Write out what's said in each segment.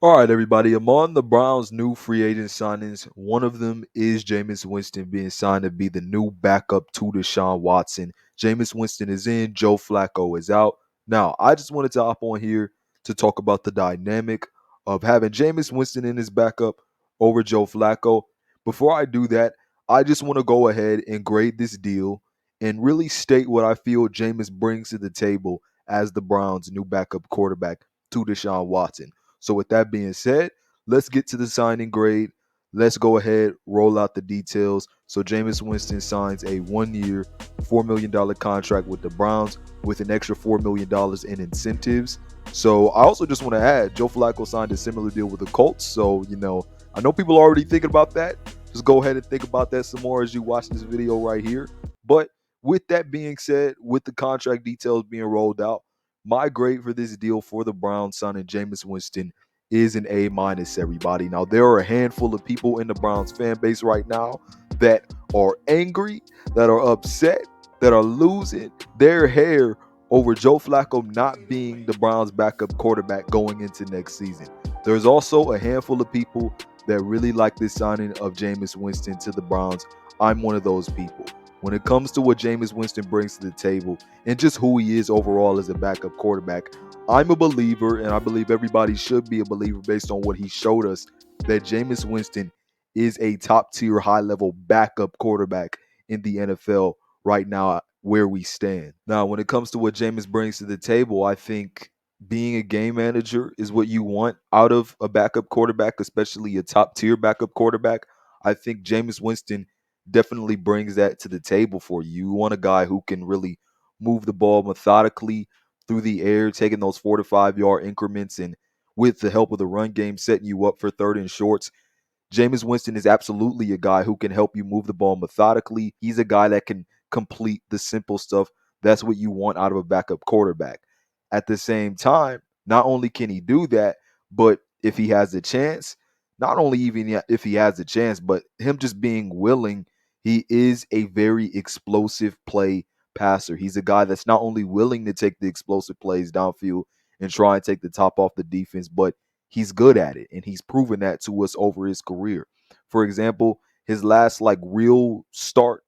All right, everybody. Among the Browns' new free agent signings, one of them is Jameis Winston being signed to be the new backup to Deshaun Watson. Jameis Winston is in, Joe Flacco is out. Now, I just wanted to hop on here to talk about the dynamic of having Jameis Winston in his backup over Joe Flacco. Before I do that, I just want to go ahead and grade this deal and really state what I feel Jameis brings to the table as the Browns' new backup quarterback to Deshaun Watson. So with that being said, let's get to the signing grade. Let's go ahead, roll out the details. So Jameis Winston signs a 1-year, $4 million contract with the Browns with an extra $4 million in incentives. So I also just want to add, Joe Flacco signed a similar deal with the Colts. So, I know people are already thinking about that. Just go ahead and think about that some more as you watch this video right here. But with that being said, with the contract details being rolled out, my grade for this deal for the Browns signing Jameis Winston is an A minus, everybody. Now, there are a handful of people in the Browns fan base right now that are angry, that are upset, that are losing their hair over Joe Flacco not being the Browns' backup quarterback going into next season. There's also a handful of people that really like this signing of Jameis Winston to the Browns. I'm one of those people. When it comes to what Jameis Winston brings to the table and just who he is overall as a backup quarterback, I'm a believer, and I believe everybody should be a believer based on what he showed us, that Jameis Winston is a top-tier, high-level backup quarterback in the NFL right now where we stand. Now, when it comes to what Jameis brings to the table, I think being a game manager is what you want out of a backup quarterback, especially a top-tier backup quarterback. I think Jameis Winston definitely brings that to the table for you. You want a guy who can really move the ball methodically through the air, taking those 4 to 5 yard increments, and with the help of the run game, setting you up for third and shorts. Jameis Winston is absolutely a guy who can help you move the ball methodically. He's a guy that can complete the simple stuff. That's what you want out of a backup quarterback. At the same time, not only can he do that, but if he has a chance, not only even if he has a chance, but him just being willing, he is a very explosive play passer. He's a guy that's not only willing to take the explosive plays downfield and try and take the top off the defense, but he's good at it, and he's proven that to us over his career. For example, his last real start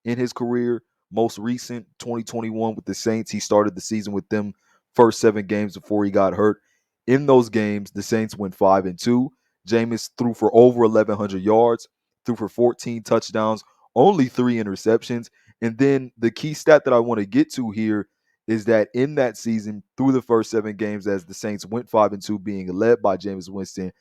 in his career, most recent 2021 with the Saints, he started the season with them first 7 games before he got hurt. In those games, the Saints went 5-2. Jameis threw for over 1,100 yards, threw for 14 touchdowns, only 3 interceptions. And then the key stat that I want to get to here is that in that season, through the first 7 games, as the Saints went 5-2, being led by Jameis Winston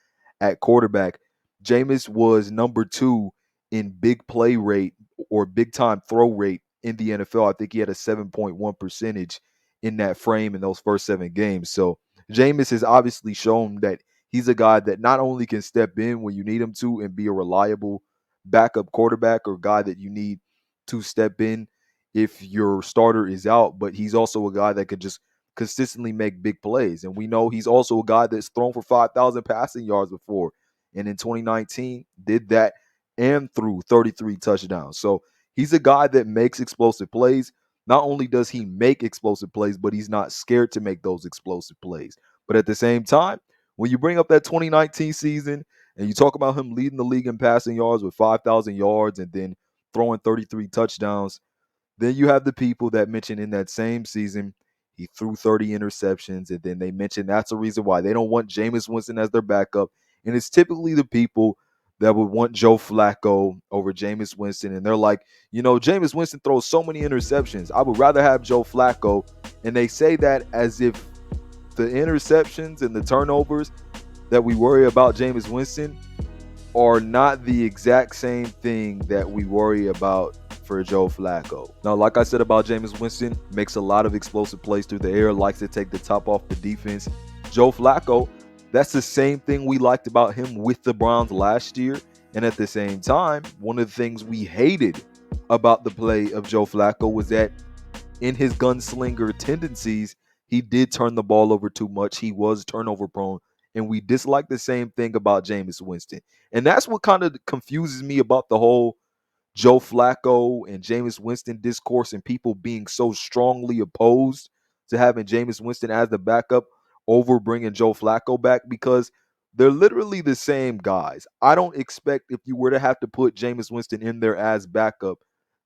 at quarterback, Jameis was number 2 in big play rate or big time throw rate in the NFL. I think he had a 7.1 percentage in that frame in those first 7 games. So Jameis has obviously shown that he's a guy that not only can step in when you need him to and be a reliable backup quarterback or guy that you need to step in if your starter is out, but he's also a guy that could just consistently make big plays. And we know he's also a guy that's thrown for 5,000 passing yards before. And in 2019, did that and threw 33 touchdowns. So he's a guy that makes explosive plays. Not only does he make explosive plays, but he's not scared to make those explosive plays. But at the same time, when you bring up that 2019 season and you talk about him leading the league in passing yards with 5,000 yards and then throwing 33 touchdowns, then you have the people that mention in that same season he threw 30 interceptions, and then they mention that's the reason why they don't want Jameis Winston as their backup. And it's typically the people that would want Joe Flacco over Jameis Winston. And they're like, Jameis Winston throws so many interceptions. I would rather have Joe Flacco. And they say that as if the interceptions and the turnovers that we worry about Jameis Winston are not the exact same thing that we worry about for Joe Flacco. Now, like I said about Jameis Winston, makes a lot of explosive plays through the air, likes to take the top off the defense. Joe Flacco, that's the same thing we liked about him with the Browns last year. And at the same time, one of the things we hated about the play of Joe Flacco was that in his gunslinger tendencies, he did turn the ball over too much. He was turnover prone. And we dislike the same thing about Jameis Winston. And that's what kind of confuses me about the whole Joe Flacco and Jameis Winston discourse and people being so strongly opposed to having Jameis Winston as the backup over bringing Joe Flacco back, because They're literally the same guys. I don't expect if you were to have to put Jameis Winston in there as backup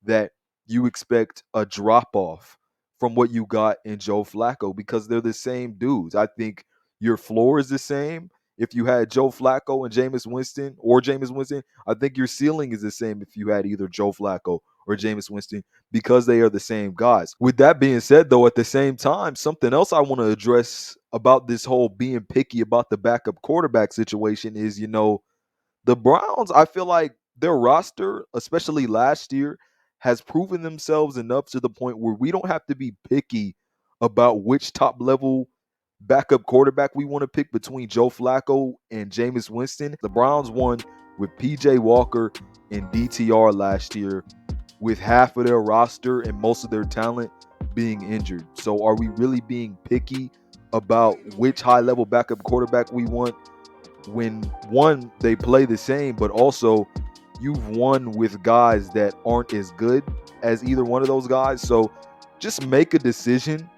that you expect a drop off from what you got in Joe Flacco because they're the same dudes. I think your floor is the same. If you had Joe Flacco and Jameis Winston or Jameis Winston, I think your ceiling is the same if you had either Joe Flacco or Jameis Winston because they are the same guys. With that being said, though, at the same time, something else I want to address about this whole being picky about the backup quarterback situation is, the Browns, I feel like their roster, especially last year, has proven themselves enough to the point where we don't have to be picky about which top level backup quarterback we want to pick between Joe Flacco and Jameis Winston. The Browns won with PJ Walker and DTR last year with half of their roster and most of their talent being injured. So are we really being picky about which high level backup quarterback we want when one, they play the same, but also you've won with guys that aren't as good as either one of those guys? So just make a decision.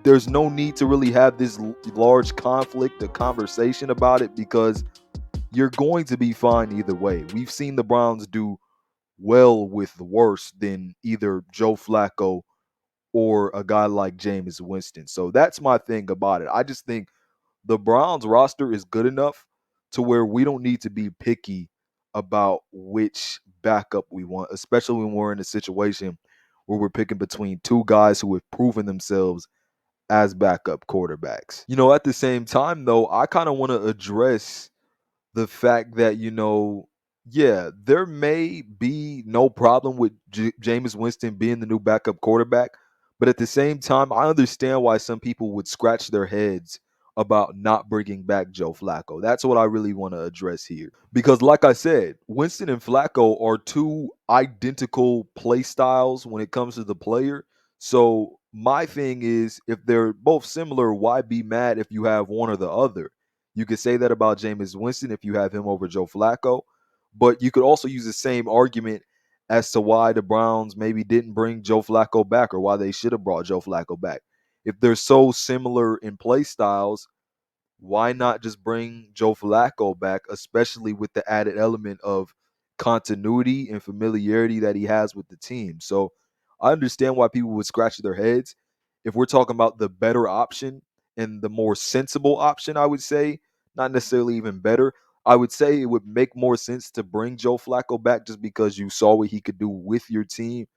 There's no need to really have this large conflict, a conversation about it, because you're going to be fine either way. We've seen the Browns do well with worse than either Joe Flacco or a guy like Jameis Winston. So that's my thing about it. I just think the Browns roster is good enough to where we don't need to be picky about which backup we want, especially when we're in a situation where we're picking between two guys who have proven themselves as backup quarterbacks. At the same time, though, I kind of want to address the fact that, yeah, there may be no problem with Jameis Winston being the new backup quarterback, but at the same time, I understand why some people would scratch their heads about not bringing back Joe Flacco. That's what I really want to address here. Because like I said, Winston and Flacco are two identical play styles when it comes to the player. So my thing is, if they're both similar, why be mad if you have one or the other? You could say that about Jameis Winston if you have him over Joe Flacco, but you could also use the same argument as to why the Browns maybe didn't bring Joe Flacco back or why they should have brought Joe Flacco back. If they're so similar in play styles, why not just bring Joe Flacco back, especially with the added element of continuity and familiarity that he has with the team? So I understand why people would scratch their heads. If we're talking about the better option and the more sensible option, I would say, not necessarily even better, I would say it would make more sense to bring Joe Flacco back just because you saw what he could do with your team,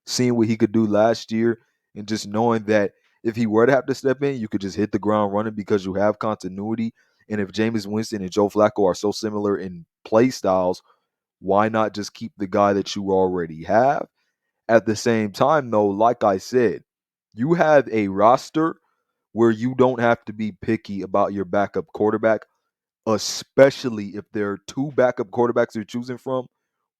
seeing what he could do last year, and just knowing that if he were to have to step in, you could just hit the ground running because you have continuity. And if Jameis Winston and Joe Flacco are so similar in play styles, why not just keep the guy that you already have? At the same time, though, like I said, you have a roster where you don't have to be picky about your backup quarterback, especially if there are two backup quarterbacks you're choosing from,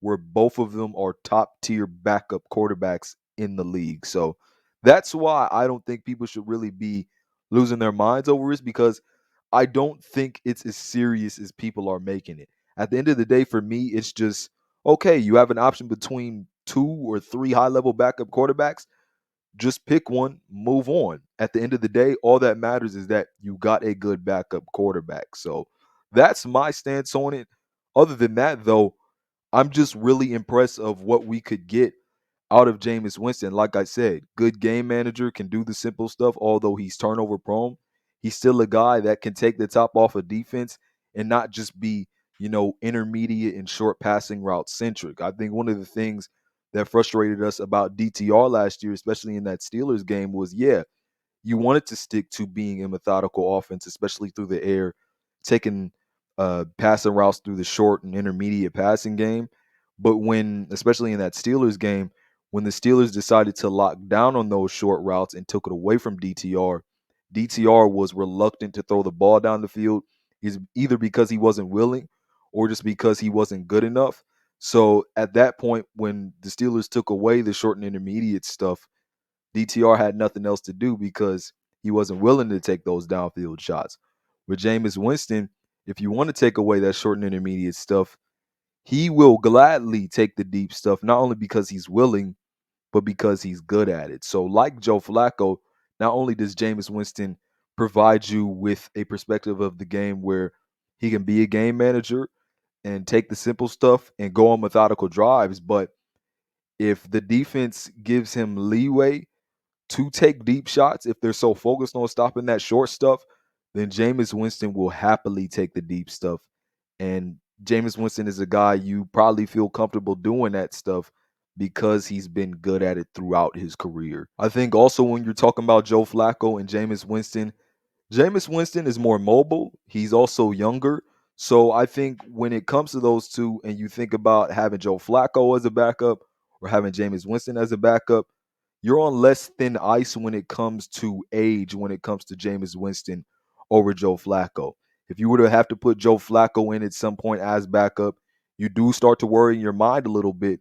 where both of them are top tier backup quarterbacks in the league. So that's why I don't think people should really be losing their minds over this, because I don't think it's as serious as people are making it. At the end of the day, for me, it's just okay, you have an option between two or three high level backup quarterbacks. Just pick one, move on. At the end of the day, all that matters is that you got a good backup quarterback. So that's my stance on it. Other than that, though, I'm just really impressed of what we could get out of Jameis Winston. Like I said, good game manager, can do the simple stuff, although he's turnover prone. He's still a guy that can take the top off of defense and not just be, intermediate and short passing route centric. I think one of the things that frustrated us about DTR last year, especially in that Steelers game, was you wanted to stick to being a methodical offense, especially through the air, taking passing routes through the short and intermediate passing game. But especially in that Steelers game, when the Steelers decided to lock down on those short routes and took it away from DTR, DTR was reluctant to throw the ball down the field, is either because he wasn't willing or just because he wasn't good enough. So at that point, when the Steelers took away the short and intermediate stuff, DTR had nothing else to do because he wasn't willing to take those downfield shots. With Jameis Winston, if you want to take away that short and intermediate stuff, he will gladly take the deep stuff, not only because he's willing, but because he's good at it. So, like Joe Flacco, not only does Jameis Winston provide you with a perspective of the game where He can be a game manager and take the simple stuff and go on methodical drives. But if the defense gives him leeway to take deep shots, if they're so focused on stopping that short stuff, then Jameis Winston will happily take the deep stuff. And Jameis Winston is a guy you probably feel comfortable doing that stuff because he's been good at it throughout his career. I think also when you're talking about Joe Flacco and Jameis Winston is more mobile. He's also younger. So I think when it comes to those two, and you think about having Joe Flacco as a backup or having Jameis Winston as a backup, you're on less thin ice when it comes to age, when it comes to Jameis Winston over Joe Flacco. If you were to have to put Joe Flacco in at some point as backup, you do start to worry in your mind a little bit.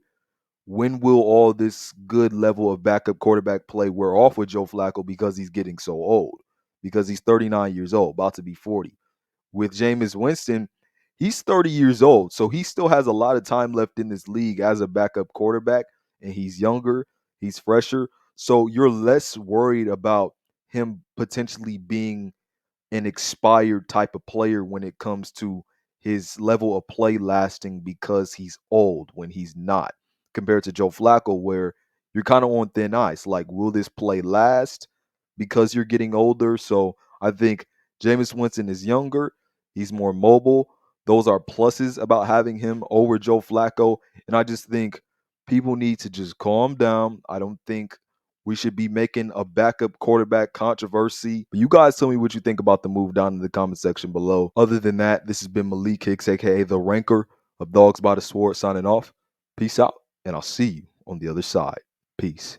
When will all this good level of backup quarterback play wear off with Joe Flacco because he's getting so old? Because he's 39 years old, about to be 40. With Jameis Winston, he's 30 years old, so he still has a lot of time left in this league as a backup quarterback, and he's younger, he's fresher. So you're less worried about him potentially being an expired type of player when it comes to his level of play lasting because he's old when he's not, compared to Joe Flacco, where you're kind of on thin ice. Like, will this play last because you're getting older? So I think Jameis Winston is younger, he's more mobile. Those are pluses about having him over Joe Flacco. And I just think people need to just calm down. I don't think we should be making a backup quarterback controversy. But you guys tell me what you think about the move down in the comment section below. Other than that, this has been Malik Hicks, aka the Ranker of Dogs by the Sword, signing off. Peace out, and I'll see you on the other side. Peace.